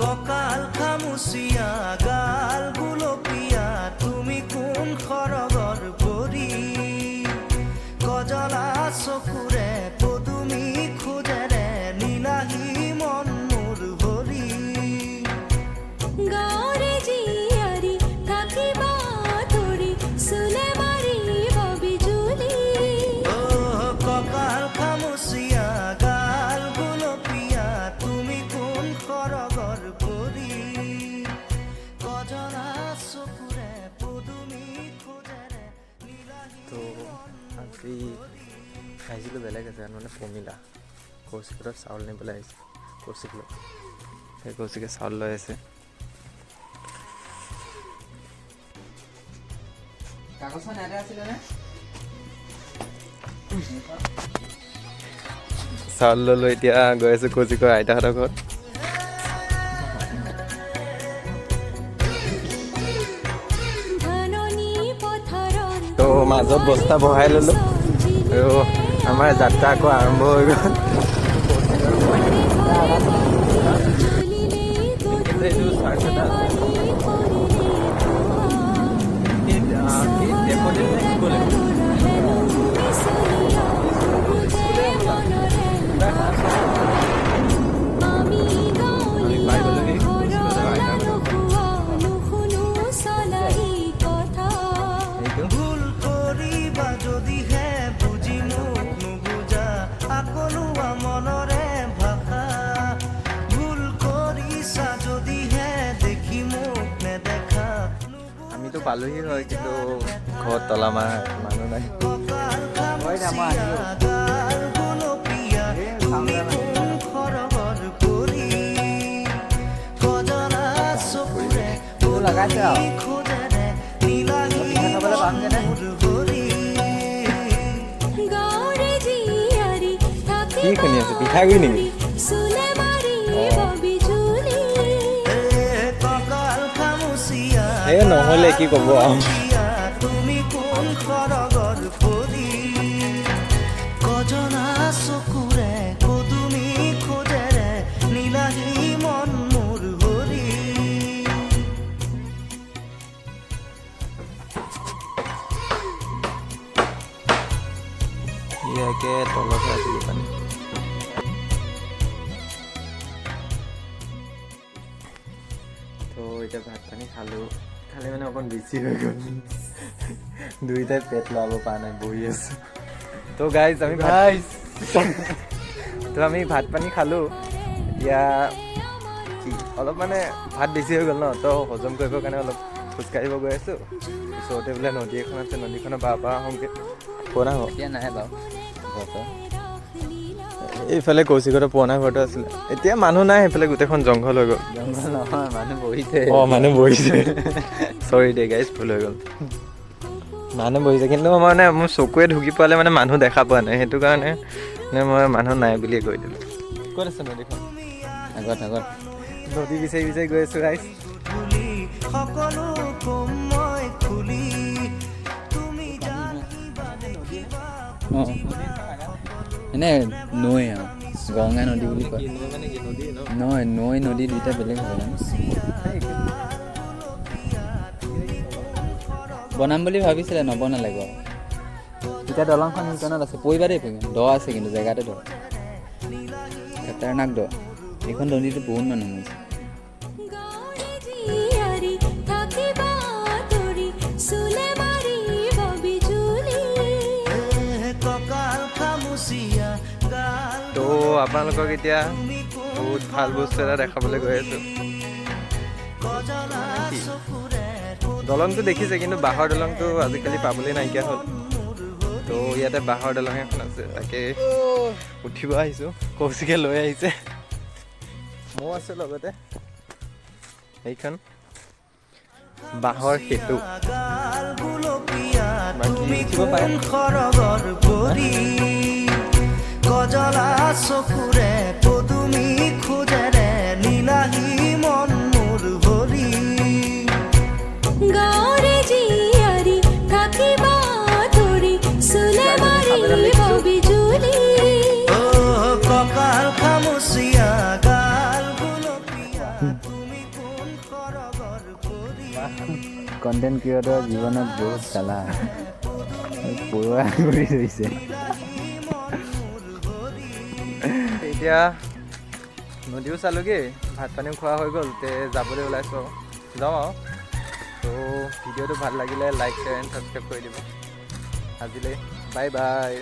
ককাল খামুচিয়া গাল গুলপীয়া তুমি কোন খৰগৰ পৰি কজলা চকুৰে পদুমি খোজেৰে নীলাহী মন মোৰ ভৰি গাঁৱৰে জীয়াৰী থাকিবা তৰি চুলে মাৰিব বিজুলী ককাল খামুচিয়া গাল গুলপীয়া তুমি কোন খৰগৰ পৰি কজলা চকুৰে পদুমি খোজেৰে নীলাহী তো আজি আহিছিলোঁ বেলেগ আছে মানে পমিলা কৌশিকত চাউল নিবলৈ আহিছে কৌশিক লৈ সেই কৌশিকে চাউল লৈ আছে কাগজখন ইয়াতে আছিলেনে চাউল লৈ এতিয়া গৈ আছোঁ কৌশিকৰ আইতাহঁতৰ ঘৰত ধাননি পথাৰৰ তো মাজত বস্তা বহাই ল'লোঁ আৰু আমাৰ যাত্ৰা আকৌ আৰম্ভ হৈ গ'ল এইটো চাৰ্ট এটা ভুল কৰিবা যদিহে বুজি মোক নুবুজা আকলোৱা মনৰে ভাষা ভুল কৰিছা যদিহে দেখি মোক নেদেখা আমিতো পালোহি হয় কিন্তু ঘৰত তলামাৰ মানুহ নাই ককাল খামুচিয়া গাল গুলপীয়া তুমি কোন খৰগৰ পৰি কজলা চকুৰে লগাইছে আৰু। খোজেৰে নীলাহী খাবলৈ পামগেনে? মোৰ ভৰি গাঁৱৰে জীয়াৰী কি শুনি আছে পিঠাগুৰি নেকি চুলে মাৰিব বিজুলী ককাল খামুচিয়া এই নহ'লে কি ক'ব আৰু তুমি কোন খৰগৰ পৰি কজলা চকুৰে পদুমি খোজেৰে নীলাহী মন মোৰ ভৰি ইয়াকে তলতে আছিলোঁ পানী তো এতিয়া ভাত পানী খালোঁ খালি মানে অকণ বেছি হৈ গ'ল দুইটাই পেট লগাব পৰা নাই বহি আছোঁ তো গাইজ আমি ভাত পানী খালোঁ এতিয়া কি অলপ মানে ভাত বেছি হৈ গ'ল ন তো হজম কৰিবৰ কাৰণে অলপ খোজকাঢ়িব গৈ আছোঁ ওচৰতে বোলে নদী এখন আছে নদীখনৰ পৰা আহোঁগৈ পুৰণা ঘৰ এতিয়া নাই বাৰু এইফালে কৌশিকহঁতৰ পুৰণা ঘৰটো আছিলে এতিয়া মানুহ নাই সেইফালে গোটেইখন জংঘল হৈ গ'ল জংঘল নহয় মানুহ বহিছে অঁ মানুহ বহিছে চৰি দে গাইজ ভুল হৈ গ'ল মানুহ বহিছে কিন্তু মানে মোৰ চকুৱে ঢুকি পালে মানে মানুহ দেখা পোৱা নাই সেইটো কাৰণে মানে মই মানুহ নাই বুলিয়ে কৈ দিলোঁ ক'ত আছে নদীখন আগত নদী বিচাৰি বিচাৰি গৈ আছোঁ গাইজ খুলি সকলো কম মই খুলি তুমি জানিবা দেখিবা অঁ এনে নৈ আৰু গংগা নদী বুলি কয় নহয় নৈ নদী দুইটা বেলেগ হয় জানো বনাম বুলি ভাবিছিলে নবনালে বাৰু এতিয়া দলংখন সেইকণত আছে পৰিবা দেই দ আছে কিন্তু জেগাতে দ খাতাৰনাক দ এইখন নদীটো বহুত মানুহ মৰিছে গাঁৱৰে জীয়াৰী থাকিবা তৰি চুলে মাৰিব বিজুলী ককাল খামুচিয়া গাল তো আপোনালোকক এতিয়া বহুত ভাল বস্তু এটা দেখাবলৈ গৈ আছোঁ কজলা চকুৰে দলংটো দেখিছে কিন্তু বাঁহৰ দলংটো আজিকালি পাবলৈ নাইকিয়া হ'ল তো ইয়াতে বাঁহৰ দলং এখন আছে তাকে উঠিব আহিছোঁ কৌশিকে লৈ আহিছে ময়ো আছোঁ লগতে এইখন বাঁহৰ সেতু গাল গুলপীয়া বাকী তুমি উঠিব কোন পাৰে খৰগৰ পৰি কজলা চকুৰে পদুমি খোজেৰে নীলাহী মন মোৰ ভৰি গাঁৱৰে জীয়াৰী থাকিবা তৰি চুলে মাৰিব বিজুলী ককাল খামুচিয়া গাল গুলপীয়া কণ্টেণ্ট ক্ৰিয়েটৰ জীৱনত বহুত জ্বালা পৰুৱা কৰি ধৰিছে। এতিয়া নদীও চালোগৈ, ভাত পানীও খোৱা হৈ গ'ল, তে যাবলৈ ওলাইছোঁ আৰু যাওঁ আৰু। তো ভিডিঅ'টো ভাল লাগিলে লাইক শ্বেয়াৰ এণ্ড ছাবস্ক্ৰাইব কৰি দিব। আজিলৈ বাই বাই।